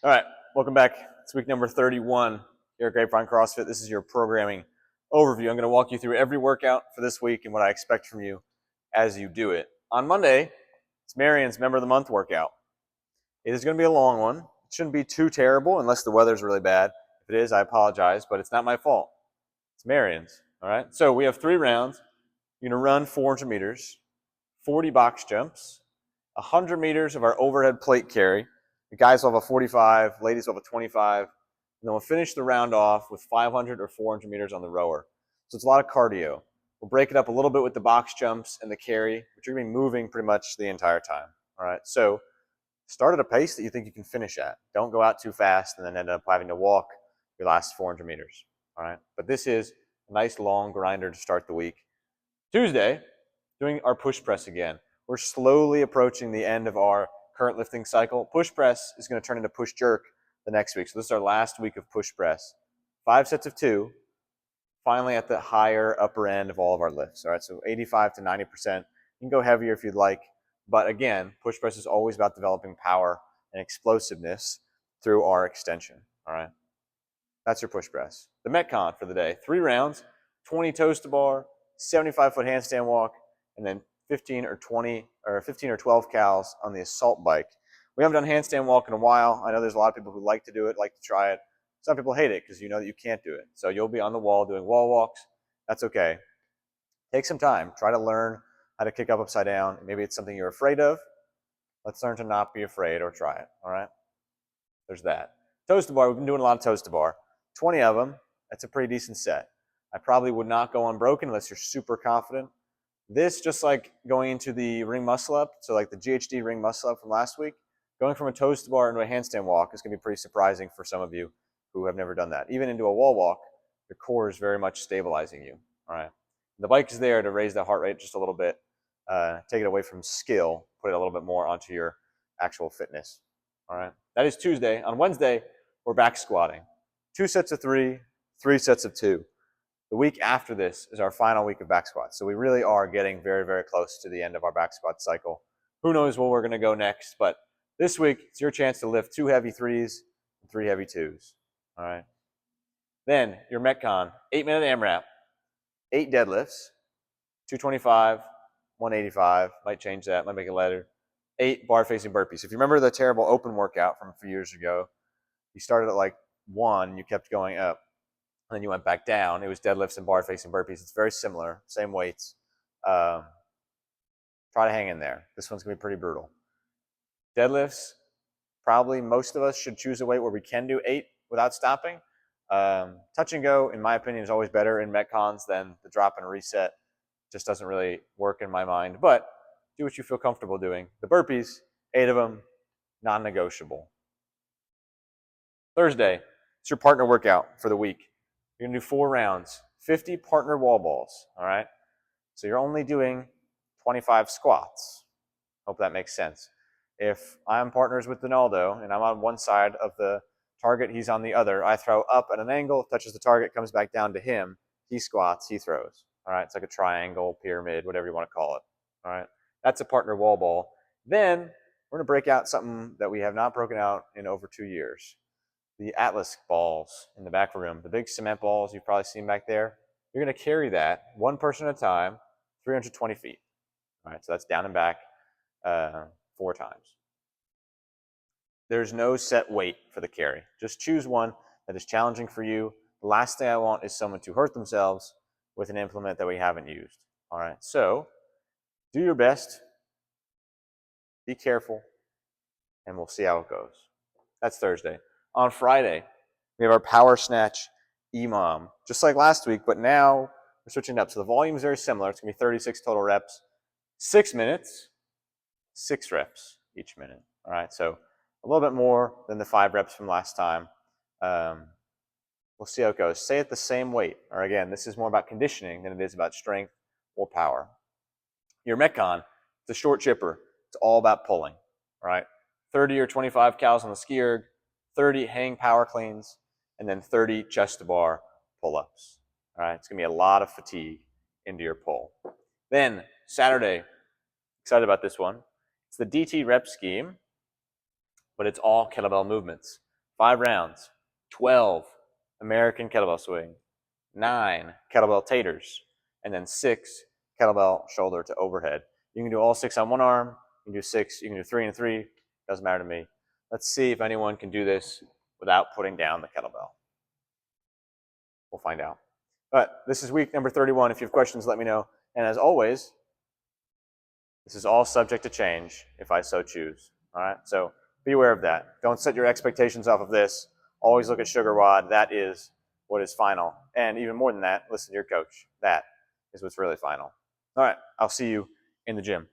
All right, welcome back. It's week number 31 here at Grapevine CrossFit. This is your programming overview. I'm going to walk you through every workout for this week and what I expect from you as you do it. On Monday, it's Marion's Member of the Month workout. It is going to be a long one. It shouldn't be too terrible unless the weather's really bad. If it is, I apologize, but it's not my fault. It's Marion's, all right? So we have 3 rounds. You're going to run 400 meters, 40 box jumps, 100 meters of our overhead plate carry. The guys will have a 45, ladies will have a 25, and then we'll finish the round off with 500 or 400 meters on the rower. So it's a lot of cardio. We'll break it up a little bit with the box jumps and the carry, but you're going to be moving pretty much the entire time. All right, so start at a pace that you think you can finish at. Don't go out too fast and then end up having to walk your last 400 meters. All right, but this is a nice long grinder to start the week. Tuesday, doing our push press again. We're slowly approaching the end of our current lifting cycle. Push press is going to turn into push jerk the next week. So this is our last week of push press. 5 sets of 2, finally at the higher upper end of all of our lifts. All right, so 85 to 90%. You can go heavier if you'd like. But again, push press is always about developing power and explosiveness through our extension. All right, that's your push press. The Metcon for the day, 3 rounds, 20 toes to bar, 75-foot handstand walk, and then 15 or 12 cals on the assault bike. We haven't done handstand walk in a while. I know there's a lot of people who like to do it, like to try it. Some people hate it because you know that you can't do it. So you'll be on the wall doing wall walks. That's okay. Take some time. Try to learn how to kick up upside down. Maybe it's something you're afraid of. Let's learn to not be afraid or try it. All right? There's that. Toes to bar. We've been doing a lot of toes to bar. 20 of them. That's a pretty decent set. I probably would not go unbroken unless you're super confident. This, just like going into the ring muscle up, so like the GHD ring muscle up from last week, going from a toes to bar into a handstand walk is going to be pretty surprising for some of you who have never done that. Even into a wall walk, your core is very much stabilizing you. All right. The bike is there to raise the heart rate just a little bit, take it away from skill, put it a little bit more onto your actual fitness. All right. That is Tuesday. On Wednesday, we're back squatting. 2 sets of 3, 3 sets of 2. The week after this is our final week of back squats. So we really are getting very, very close to the end of our back squat cycle. Who knows where we're going to go next, but this week it's your chance to lift 2 heavy 3s and 3 heavy 2s. All right. Then your Metcon, 8-minute AMRAP, 8 deadlifts, 225, 185, might change that, might make it lighter, 8 bar facing burpees. If you remember the terrible open workout from a few years ago, you started at like 1 and you kept going up. And then you went back down. It was deadlifts and bar facing burpees. It's very similar, same weights. Try to hang in there. This one's going to be pretty brutal. Deadlifts, probably most of us should choose a weight where we can do 8 without stopping. Touch and go, in my opinion, is always better in Metcons than the drop and reset. Just doesn't really work in my mind. But do what you feel comfortable doing. The burpees, 8 of them, non-negotiable. Thursday, it's your partner workout for the week. You're going to do 4 rounds, 50 partner wall balls, all right? So you're only doing 25 squats. Hope that makes sense. If I'm partners with Donaldo and I'm on one side of the target, he's on the other, I throw up at an angle, touches the target, comes back down to him, he squats, he throws. All right, it's like a triangle, pyramid, whatever you want to call it. All right, that's a partner wall ball. Then we're going to break out something that we have not broken out in over 2 years. The Atlas balls in the back room, the big cement balls you've probably seen back there. You're going to carry that one person at a time, 320 feet. All right, so that's down and back 4 times. There's no set weight for the carry. Just choose one that is challenging for you. The last thing I want is someone to hurt themselves with an implement that we haven't used. All right, so do your best, be careful, and we'll see how it goes. That's Thursday. On Friday, we have our power snatch EMOM, just like last week, but now we're switching it up. So the volume is very similar. It's going to be 36 total reps, 6 minutes, 6 reps each minute. All right, so a little bit more than the 5 reps from last time. We'll see how it goes. Stay at the same weight. Or again, this is more about conditioning than it is about strength or power. Your Metcon, it's a short chipper. It's all about pulling. All right, 30 or 25 cals on the ski erg, 30 hang power cleans, and then 30 chest to bar pull-ups. All right, it's going to be a lot of fatigue into your pull. Then Saturday, excited about this one. It's the DT rep scheme, but it's all kettlebell movements. 5 rounds, 12 American kettlebell swing, 9 kettlebell taters, and then 6 kettlebell shoulder to overhead. You can do all 6 on one arm, you can do 6, you can do 3 and 3, doesn't matter to me. Let's see if anyone can do this without putting down the kettlebell. We'll find out. But this is week number 31. If you have questions, let me know. And as always, this is all subject to change if I so choose. All right, so be aware of that. Don't set your expectations off of this. Always look at sugar WOD. That is what is final. And even more than that, listen to your coach. That is what's really final. All right, I'll see you in the gym.